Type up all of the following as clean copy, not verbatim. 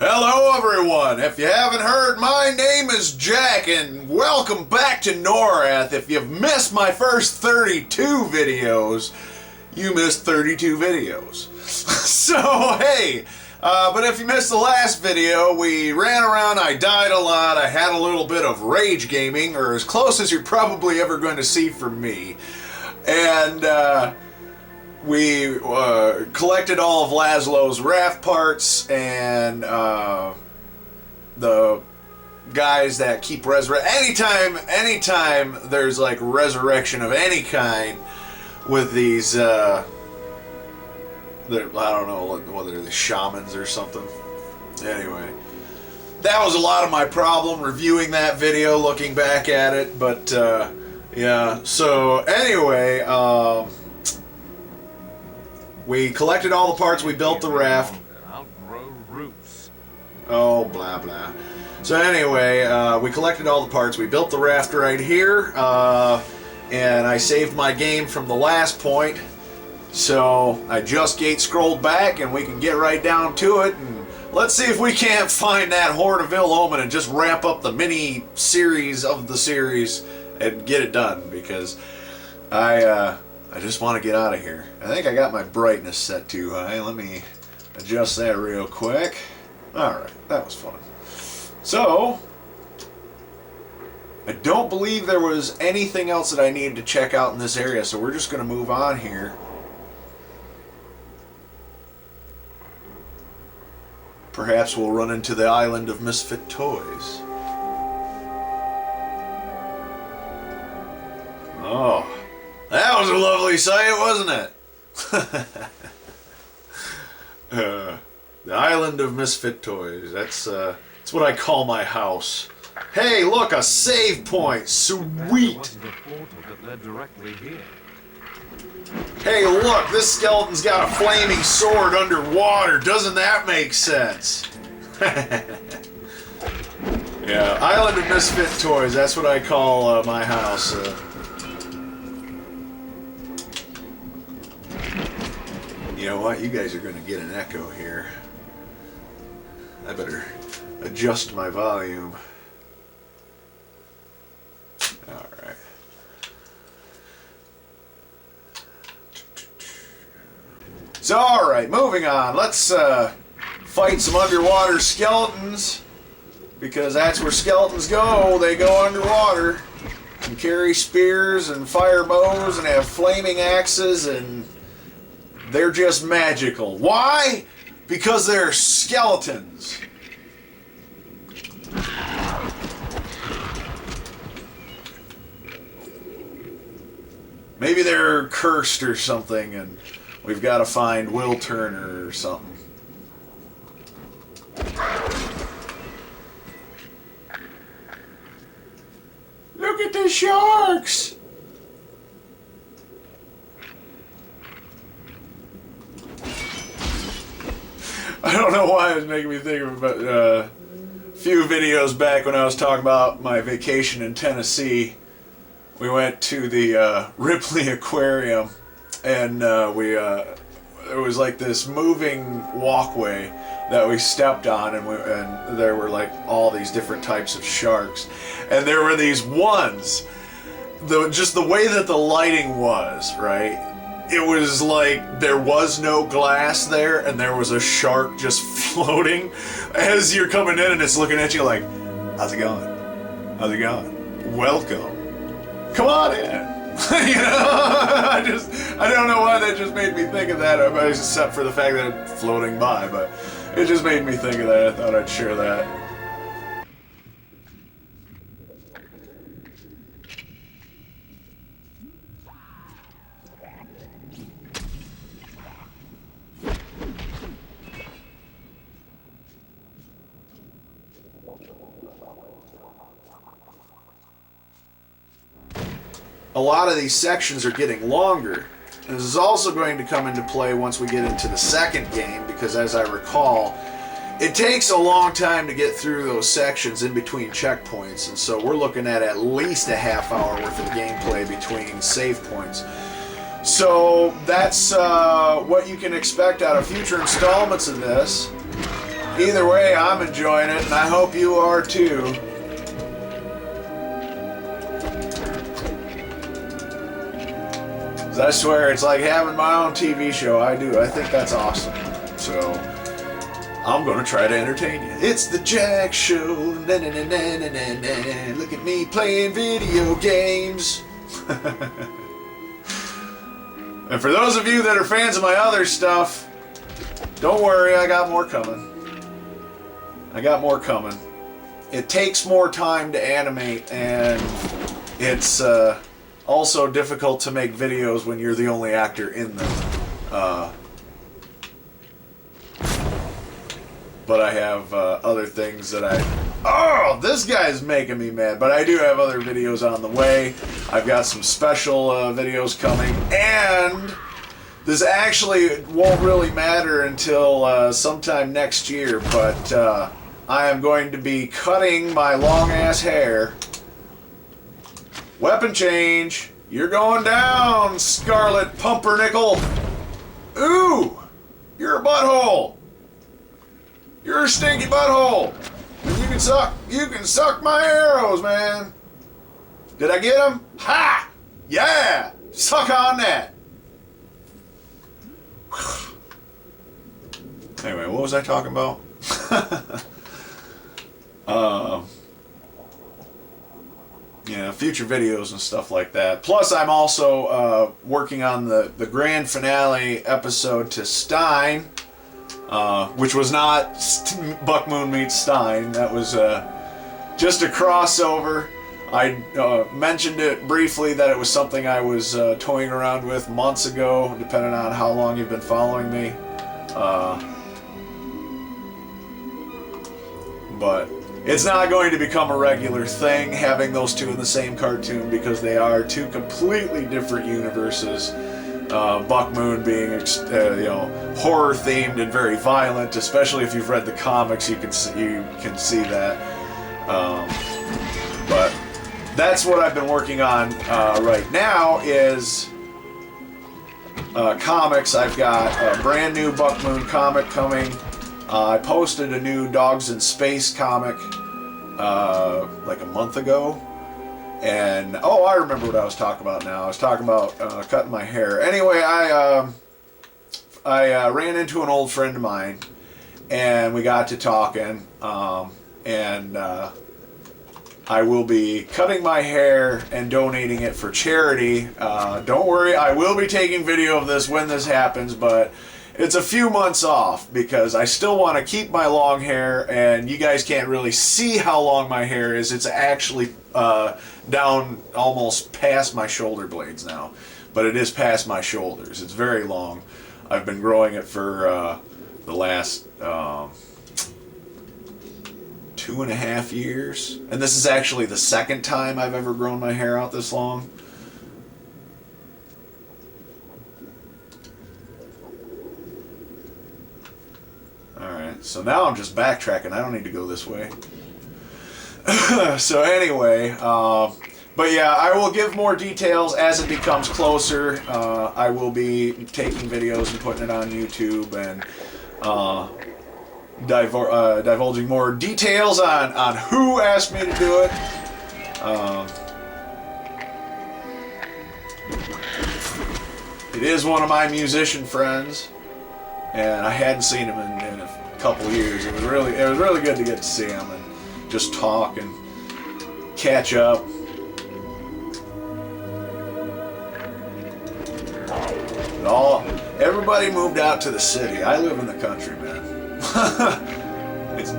Hello everyone! If you haven't heard, my name is Jack and welcome back to Norrath. If you've missed my first 32 videos, you missed 32 videos. So hey, but if you missed the last video, we ran around, I died a lot, I had a little bit of rage gaming, or as close as you're probably ever going to see from me. And we collected all of Laszlo's raft parts and the guys that keep anytime there's like resurrection of any kind with these I don't know whether they're shamans or something. Anyway, that was a lot of my problem reviewing that video, looking back at it, but yeah, so anyway, we collected all the parts, we built the raft. Oh, blah, blah. So anyway, we collected all the parts, we built the raft right here, and I saved my game from the last point. So I just gate scrolled back and we can get right down to it, and let's see if we can't find that Horde of Ill Omen and just wrap up the mini series of the series and get it done, because I just want to get out of here. I think I got my brightness set too high. Let me adjust that real quick. Alright, that was fun. So, I don't believe there was anything else that I needed to check out in this area, so we're just going to move on here. Perhaps we'll run into the island of misfit toys. Oh. That was a lovely sight, wasn't it? The island of misfit toys. That's what I call my house. Hey, look, a save point. Sweet. Hey, look, this skeleton's got a flaming sword underwater. Doesn't that make sense? Yeah, island of misfit toys. That's what I call my house. You know what? You guys are going to get an echo here. I better adjust my volume. Alright. So, alright, moving on. Let's fight some underwater skeletons, because that's where skeletons go. They go underwater and carry spears and fire bows and have flaming axes, and they're just magical. Why? Because they're skeletons. Maybe they're cursed or something, and we've got to find Will Turner or something. Look at the sharks! I don't know why it was making me think of a few videos back when I was talking about my vacation in Tennessee. We went to the Ripley Aquarium, and there was like this moving walkway that we stepped on, and there were like all these different types of sharks, and there were these ones. Just the way that the lighting was, right? It was like there was no glass there, and there was a shark just floating as you're coming in, and it's looking at you like, how's it going? How's it going? Welcome. Come on in. You know, I don't know why that just made me think of that, except for the fact that it's floating by, but it just made me think of that. I thought I'd share that. A lot of these sections are getting longer. And this is also going to come into play once we get into the second game, because as I recall, it takes a long time to get through those sections in between checkpoints, and so we're looking at least a half hour worth of gameplay between save points. So that's what you can expect out of future installments of this. Either way, I'm enjoying it, and I hope you are too. I swear, it's like having my own TV show. I think that's awesome. So, I'm going to try to entertain you. It's the Jack Show. Na, na, na, na, na, na, na. Look at me playing video games. And for those of you that are fans of my other stuff, don't worry, I got more coming. It takes more time to animate, and it's also difficult to make videos when you're the only actor in them. But I have other things that Oh, this guy's making me mad. But I do have other videos on the way. I've got some special videos coming. And this actually won't really matter until sometime next year. But I am going to be cutting my long-ass hair. Weapon change. You're going down, Scarlet Pumpernickel. Ooh, you're a butthole. You're a stinky butthole. And you can suck my arrows, man. Did I get him? Ha! Yeah! Suck on that. Anyway, what was I talking about? Yeah, future videos and stuff like that. Plus, I'm also working on the grand finale episode to Stein, which was not Buck Moon meets Stein. That was just a crossover. I mentioned it briefly that it was something I was toying around with months ago, depending on how long you've been following me. But it's not going to become a regular thing having those two in the same cartoon, because they are two completely different universes. Buck Moon being horror themed and very violent, especially if you've read the comics, you can see that. But that's what I've been working on right now is comics. I've got a brand new Buck Moon comic coming. I posted a new Dogs in Space comic like a month ago, and I remember what I was talking about now. I was talking about cutting my hair. Anyway, I ran into an old friend of mine, and we got to talking, and I will be cutting my hair and donating it for charity. Don't worry, I will be taking video of this when this happens, but it's a few months off because I still want to keep my long hair, and you guys can't really see how long my hair is. It's actually down almost past my shoulder blades now, but it is past my shoulders. It's very long. I've been growing it for the last 2.5 years, and this is actually the second time I've ever grown my hair out this long. Alright, so now I'm just backtracking. I don't need to go this way. So anyway, but yeah, I will give more details as it becomes closer. I will be taking videos and putting it on YouTube and divulging more details on who asked me to do it. It is one of my musician friends, and I hadn't seen him in a couple years. It was really good to get to see him and just talk and catch up. Everybody moved out to the city. I live in the country, man. It's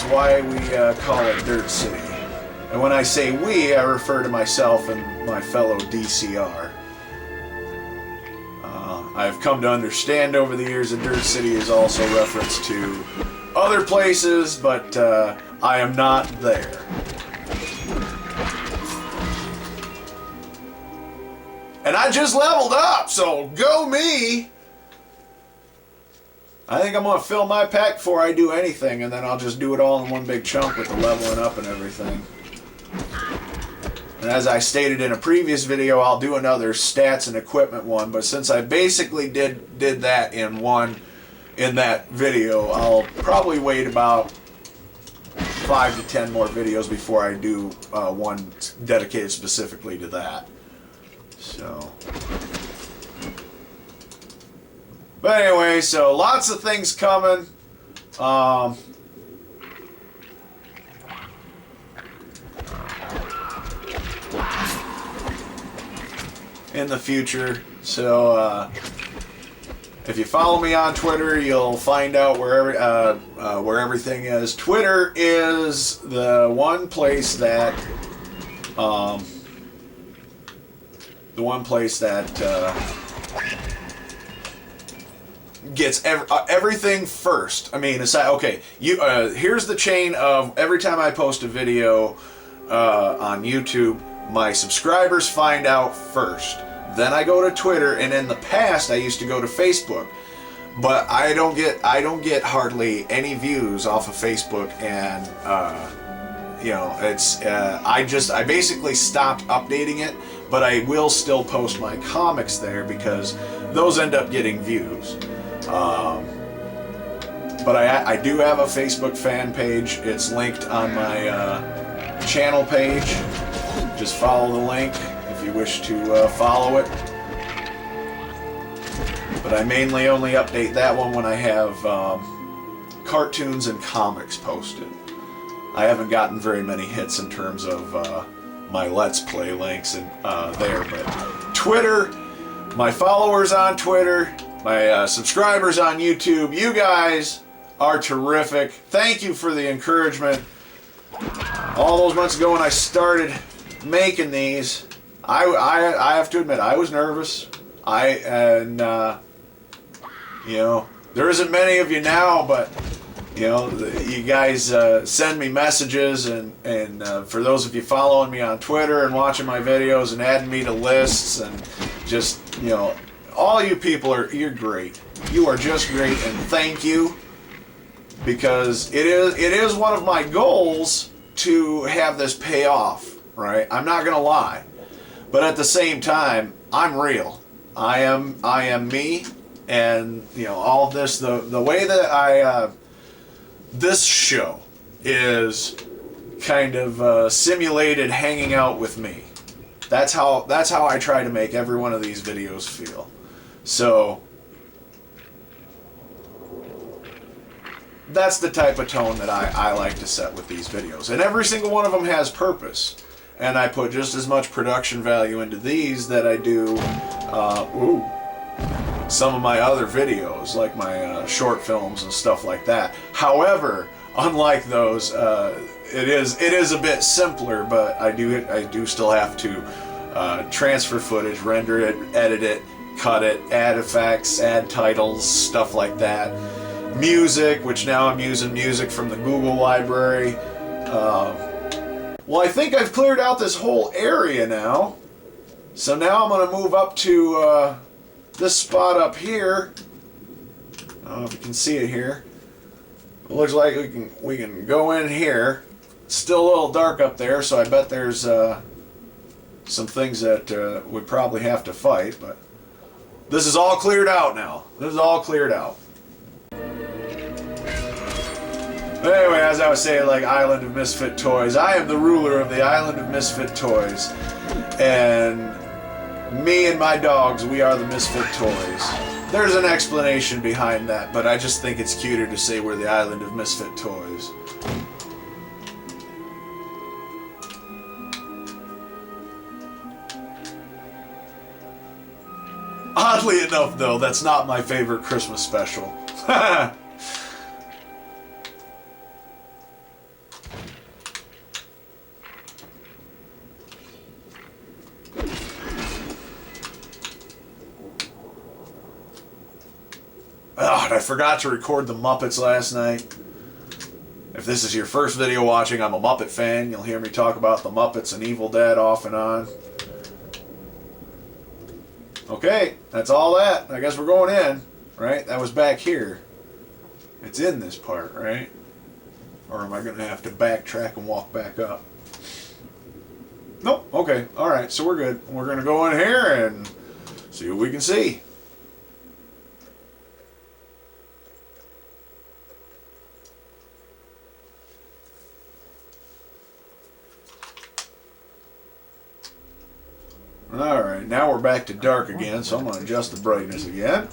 why we call it Dirt City. And when I say we, I refer to myself and my fellow DCR. I've come to understand over the years that Dirt City is also reference to other places, but I am not there. And I just leveled up, so go me! I think I'm going to fill my pack before I do anything, and then I'll just do it all in one big chunk with the leveling up and everything. And as I stated in a previous video, I'll do another stats and equipment one, but since I basically did that in one in that video. I'll probably wait about 5 to 10 more videos before I do one dedicated specifically to that. So, but anyway, so lots of things coming. In the future. So if you follow me on Twitter, you'll find out where everything is. Twitter is the one place that gets everything first. I mean, aside, okay, here's the chain of every time I post a video on YouTube, my subscribers find out first. Then I go to Twitter, and in the past I used to go to Facebook, but I don't get hardly any views off of Facebook, and you know, it's I basically stopped updating it, but I will still post my comics there because those end up getting views. But I do have a Facebook fan page. It's linked on my channel page. Just follow the link if you wish to follow it. But I mainly only update that one when I have cartoons and comics posted. I haven't gotten very many hits in terms of my Let's Play links and there. But Twitter, my followers on Twitter, my subscribers on YouTube, you guys are terrific. Thank you for the encouragement. All those months ago when I started making these, I have to admit I was nervous. You know, there isn't many of you now, but you know, you guys send me messages, and for those of you following me on Twitter and watching my videos and adding me to lists, and just, you know, all you people you're great. You are just great, and thank you, because it is one of my goals to have this pay off. Right? I'm not gonna lie, but at the same time, I'm real. I am me, and you know, all of this. The way that this show is kind of simulated hanging out with me. That's how I try to make every one of these videos feel. So that's the type of tone that I like to set with these videos, and every single one of them has purpose. And I put just as much production value into these that I do some of my other videos, like my short films and stuff like that. However, unlike those, it is a bit simpler, but I do still have to transfer footage, render it, edit it, cut it, add effects, add titles, stuff like that. Music, which now I'm using music from the Google library. Well, I think I've cleared out this whole area now. So now I'm going to move up to this spot up here. I don't know if you can see it here. It looks like we can go in here. It's still a little dark up there, so I bet there's some things that we probably have to fight. But this is all cleared out now. This is all cleared out. Anyway, as I was saying, like Island of Misfit Toys, I am the ruler of the Island of Misfit Toys, and me and my dogs, we are the Misfit Toys. There's an explanation behind that, but I just think it's cuter to say we're the Island of Misfit Toys. Oddly enough, though, that's not my favorite Christmas special. I forgot to record the Muppets last night. If this is your first video watching, I'm a Muppet fan. You'll hear me talk about the Muppets and Evil Dead off and on. Okay, that's all that. I guess we're going in, right? That was back here. It's in this part, right? Or am I going to have to backtrack and walk back up? Nope. Okay. All right. So we're good. We're going to go in here and see what we can see. Alright, now we're back to dark again, so I'm going to adjust the brightness again.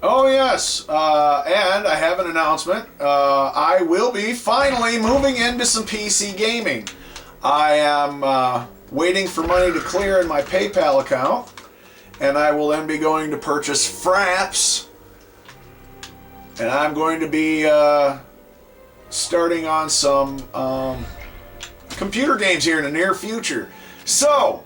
Oh yes, and I have an announcement. I will be finally moving into some PC gaming. I am waiting for money to clear in my PayPal account, and I will then be going to purchase fraps, and I'm going to be starting on some computer games here in the near future. So,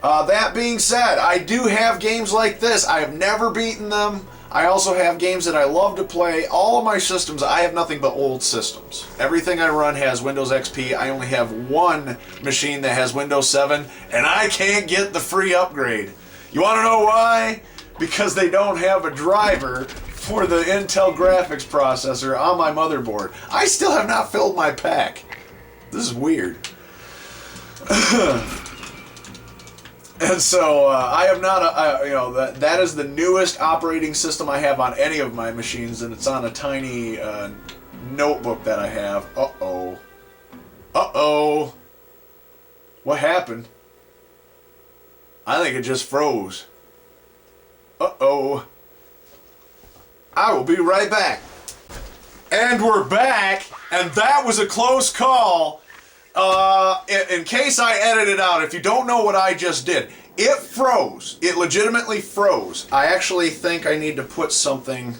that being said, I do have games like this. I have never beaten them. I also have games that I love to play. All of my systems, I have nothing but old systems. Everything I run has Windows XP. I only have one machine that has Windows 7, and I can't get the free upgrade. You want to know why? Because they don't have a driver for the Intel graphics processor on my motherboard. I still have not filled my pack. This is weird. And so I have not, you know, that is the newest operating system I have on any of my machines, and it's on a tiny notebook that I have. Uh-oh. Uh-oh. What happened? I think it just froze. Uh-oh. I will be right back. And we're back, and that was a close call. In case I edit it out, if you don't know what I just did, it froze. It legitimately froze. I actually think I need to put something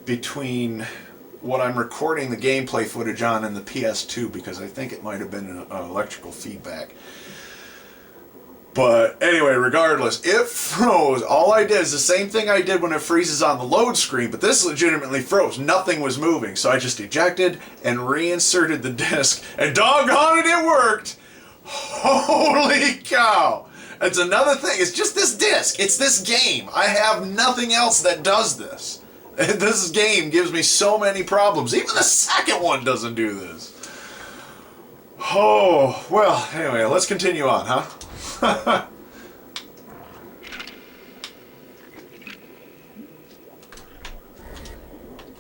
between what I'm recording the gameplay footage on and the PS2, because I think it might have been an electrical feedback. But anyway, regardless, it froze. All I did is the same thing I did when it freezes on the load screen, but this legitimately froze. Nothing was moving, so I just ejected and reinserted the disc, and doggone it, it worked! Holy cow! It's another thing. It's just this disc. It's this game. I have nothing else that does this. And this game gives me so many problems. Even the second one doesn't do this. Oh, well, anyway, let's continue on, huh?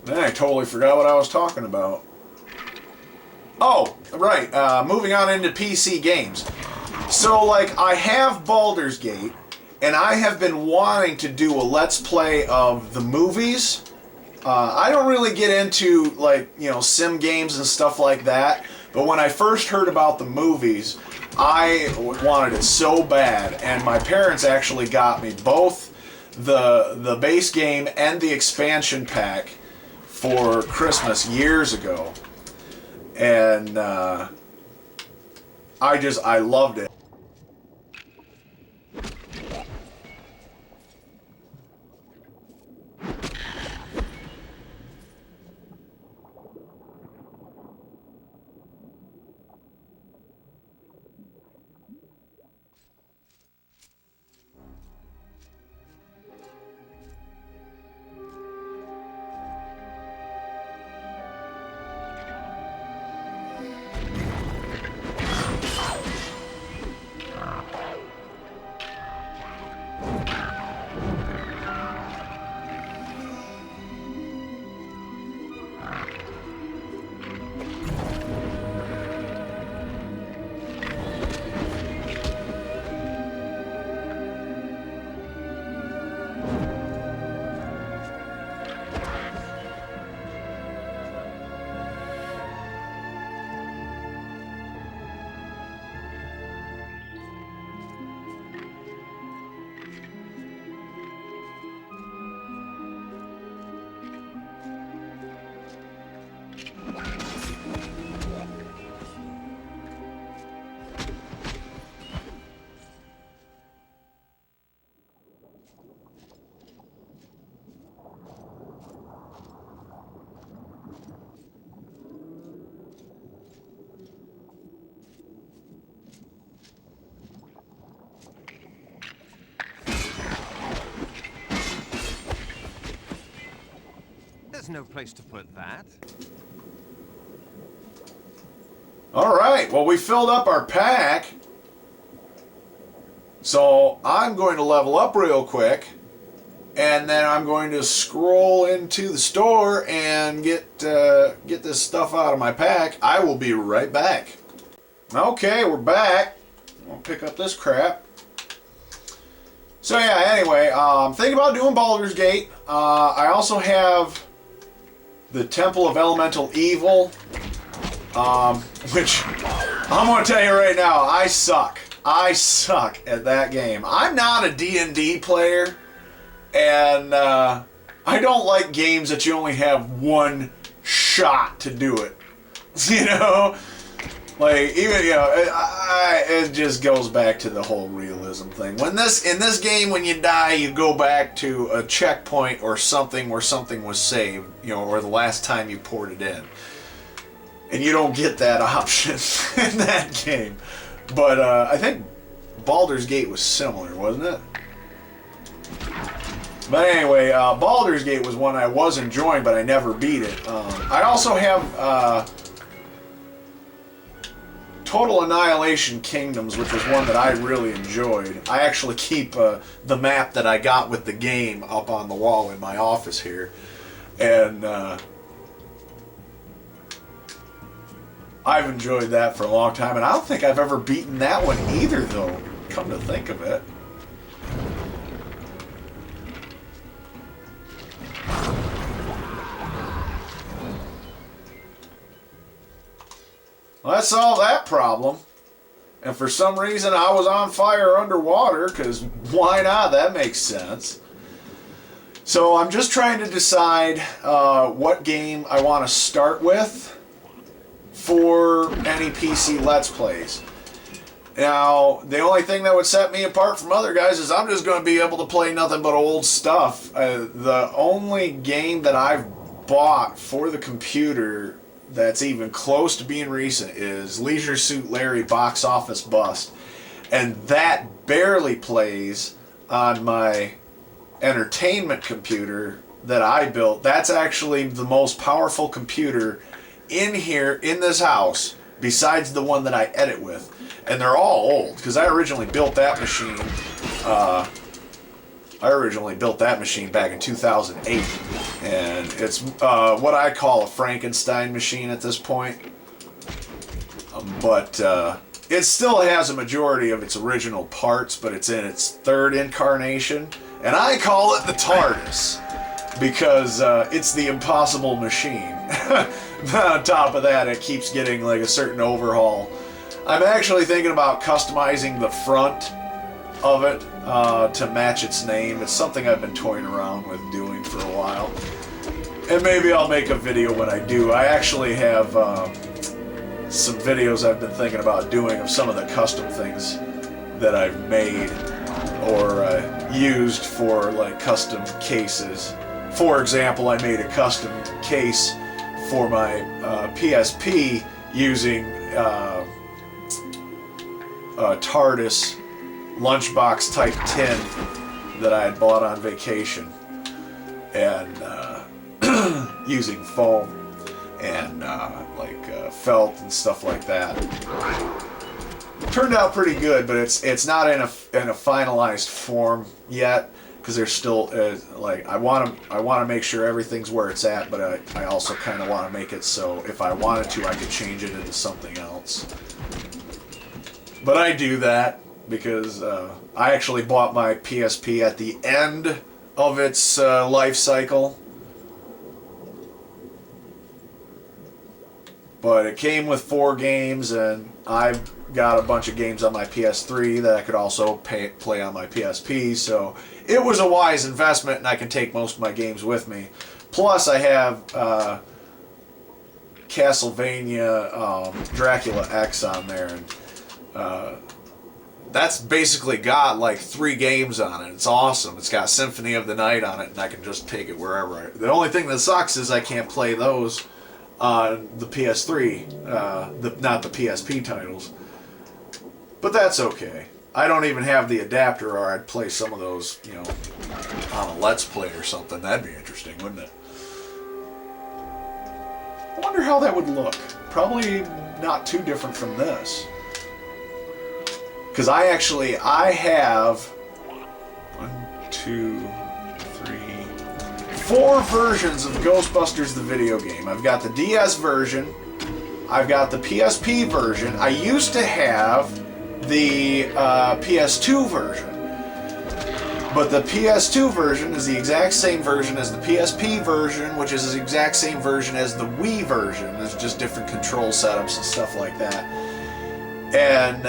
Man, I totally forgot what I was talking about. Oh, right, moving on into PC games. So, like, I have Baldur's Gate, and I have been wanting to do a Let's Play of the movies. I don't really get into, like, you know, sim games and stuff like that, but when I first heard about the movies, I wanted it so bad, and my parents actually got me both the base game and the expansion pack for Christmas years ago, and I loved it. There's no place to put that. Alright, well, we filled up our pack. So I'm going to level up real quick, and then I'm going to scroll into the store and get this stuff out of my pack. I will be right back. Okay, we're back. I'll pick up this crap. So yeah, anyway, I'm thinking about doing Baldur's Gate. I also have the Temple of Elemental Evil, which I'm going to tell you right now, I suck. I suck at that game. I'm not a D&D player, and I don't like games that you only have one shot to do it. You know? Like, even, you know, it just goes back to the whole realism thing. In this game, when you die, you go back to a checkpoint or something where something was saved, you know, or the last time you poured it in. And you don't get that option in that game. But I think Baldur's Gate was similar, wasn't it? But anyway, Baldur's Gate was one I was enjoying, but I never beat it. I also have Total Annihilation Kingdoms, which was one that I really enjoyed. I actually keep the map that I got with the game up on the wall in my office here. And I've enjoyed that for a long time, and I don't think I've ever beaten that one either, though, come to think of it. Well, that solved that problem. And for some reason, I was on fire underwater, because why not? That makes sense. So I'm just trying to decide what game I want to start with for any PC Let's Plays. Now, the only thing that would set me apart from other guys is I'm just going to be able to play nothing but old stuff. The only game that I've bought for the computer that's even close to being recent is Leisure Suit Larry Box Office Bust. And that barely plays on my entertainment computer that I built. That's actually the most powerful computer in here, in this house, besides the one that I edit with. And they're all old, because I originally built that machine back in 2008, and it's what I call a Frankenstein machine at this point. But it still has a majority of its original parts, but it's in its third incarnation, and I call it the TARDIS because it's the impossible machine. On top of that, it keeps getting like a certain overhaul. I'm actually thinking about customizing the front of it to match its name. It's something I've been toying around with doing for a while. And maybe I'll make a video when I do. I actually have some videos I've been thinking about doing of some of the custom things that I've made or used for like custom cases. For example, I made a custom case for my PSP using TARDIS lunchbox type tin that I had bought on vacation, and using foam and felt and stuff like that. Turned out pretty good, but it's not in a finalized form yet, because there's still I want to make sure everything's where it's at, but I also kind of want to make it so if I wanted to, I could change it into something else. But I do that because I actually bought my PSP at the end of its life cycle. But it came with 4 games, and I've got a bunch of games on my PS3 that I could also play on my PSP, so it was a wise investment, and I can take most of my games with me. Plus, I have Castlevania Dracula X on there, and that's basically got like 3 games on it. It's awesome. It's got Symphony of the Night on it, and I can just take it wherever. The only thing that sucks is I can't play those on the PS3, not the PSP titles. But that's okay. I don't even have the adapter, or I'd play some of those, you know, on a Let's Play or something. That'd be interesting, wouldn't it? I wonder how that would look. Probably not too different from this. Because I have 4 versions of Ghostbusters the video game. I've got the DS version, I've got the PSP version. I used to have the PS2 version. But the PS2 version is the exact same version as the PSP version, which is the exact same version as the Wii version. There's just different control setups and stuff like that. And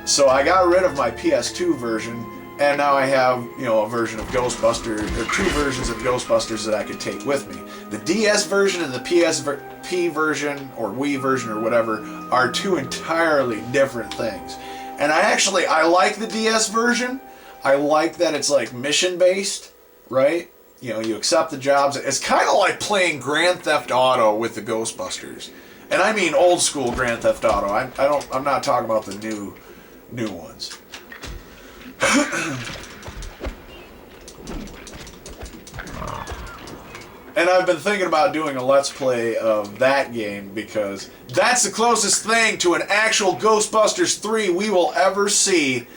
so I got rid of my PS2 version, and now I have, you know, a version of Ghostbusters, or two versions of Ghostbusters that I could take with me. The DS version and the PSP version, or Wii version, or whatever, are two entirely different things. And I like the DS version. I like that it's like mission based, right? You know, you accept the jobs. It's kind of like playing Grand Theft Auto with the Ghostbusters, and I mean old school Grand Theft Auto. I'm not talking about the new ones. And I've been thinking about doing a Let's Play of that game because that's the closest thing to an actual Ghostbusters 3 we will ever see.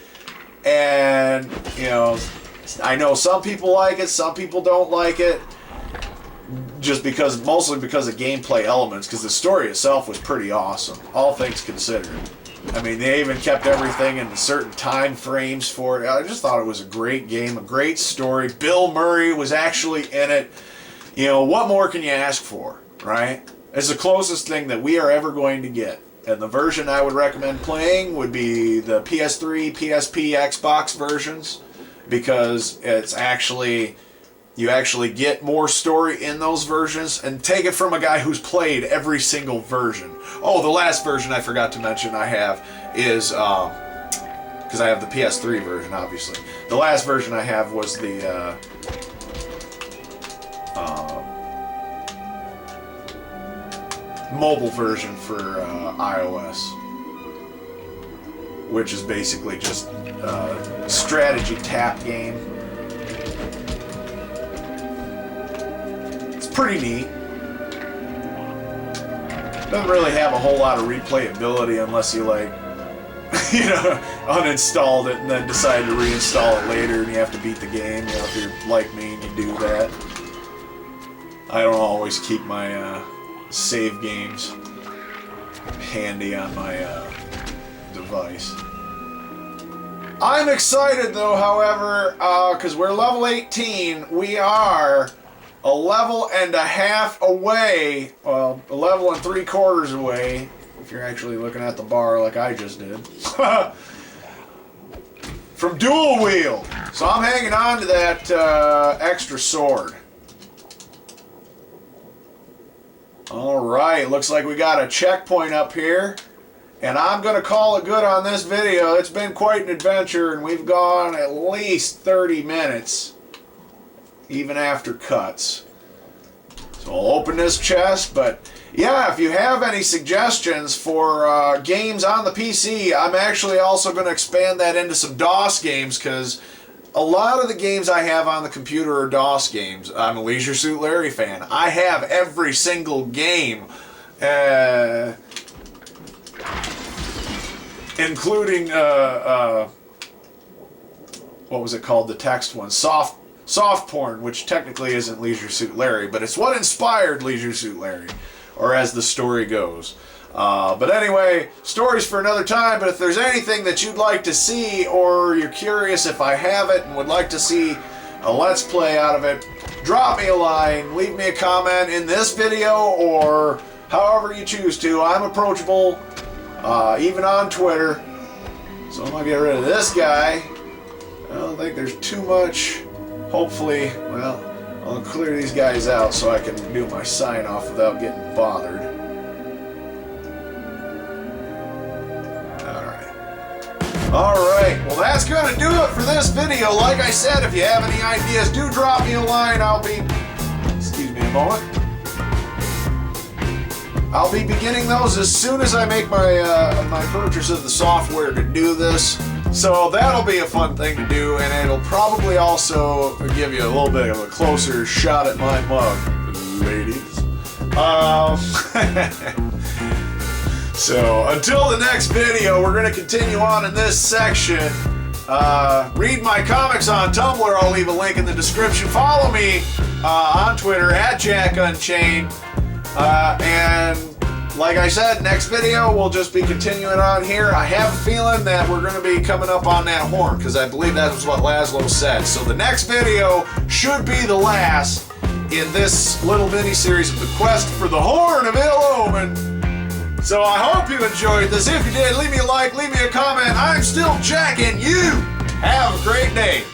And, you know, I know some people like it, some people don't like it, mostly because of gameplay elements, because the story itself was pretty awesome, all things considered. I mean, they even kept everything in certain time frames for it. I just thought it was a great game, a great story. Bill Murray was actually in it. You know, what more can you ask for, right? It's the closest thing that we are ever going to get. And the version I would recommend playing would be the PS3, PSP, Xbox versions, because you actually get more story in those versions, and take it from a guy who's played every single version. Oh, the last version I forgot to mention I have is, because I have the PS3 version, obviously. The last version I have was the, mobile version for iOS, which is basically just a strategy tap game. It's pretty neat. Doesn't really have a whole lot of replayability unless you uninstalled it and then decide to reinstall it later and you have to beat the game. You know, if you're like me and you do that. I don't always keep my save games handy on my device. I'm excited though, however, because we're level 18. We are a level and a half away, well, a level and 3/4 away, if you're actually looking at the bar like I just did, from dual wield. So I'm hanging on to that extra sword. Alright, looks like we got a checkpoint up here, and I'm going to call it good on this video. It's been quite an adventure, and we've gone at least 30 minutes, even after cuts. So I'll open this chest, but yeah, if you have any suggestions for games on the PC, I'm actually also going to expand that into some DOS games, because a lot of the games I have on the computer are DOS games. I'm a Leisure Suit Larry fan. I have every single game, including, what was it called, the text one? Soft Porn, which technically isn't Leisure Suit Larry, but it's what inspired Leisure Suit Larry, or as the story goes. But anyway, stories for another time. But if there's anything that you'd like to see, or you're curious if I have it and would like to see a Let's Play out of it, drop me a line, leave me a comment in this video, or however you choose to. I'm approachable, even on Twitter. So I'm going to get rid of this guy. I don't think there's too much. Hopefully, well, I'll clear these guys out so I can do my sign off without getting bothered. Alright, well that's going to do it for this video. Like I said, if you have any ideas, do drop me a line. Excuse me a moment. I'll be beginning those as soon as I make my purchase of the software to do this. So that'll be a fun thing to do, and it'll probably also give you a little bit of a closer shot at my mug, ladies. So, until the next video, we're going to continue on in this section. Read my comics on Tumblr. I'll leave a link in the description. Follow me on Twitter, @JackUnchained. And like I said, next video we'll just be continuing on here. I have a feeling that we're going to be coming up on that horn, because I believe that was what Laszlo said. So the next video should be the last in this little mini-series of the quest for the Horn of Ill Omen. So I hope you enjoyed this. If you did, leave me a like, leave me a comment. I'm still Jack, and you have a great day.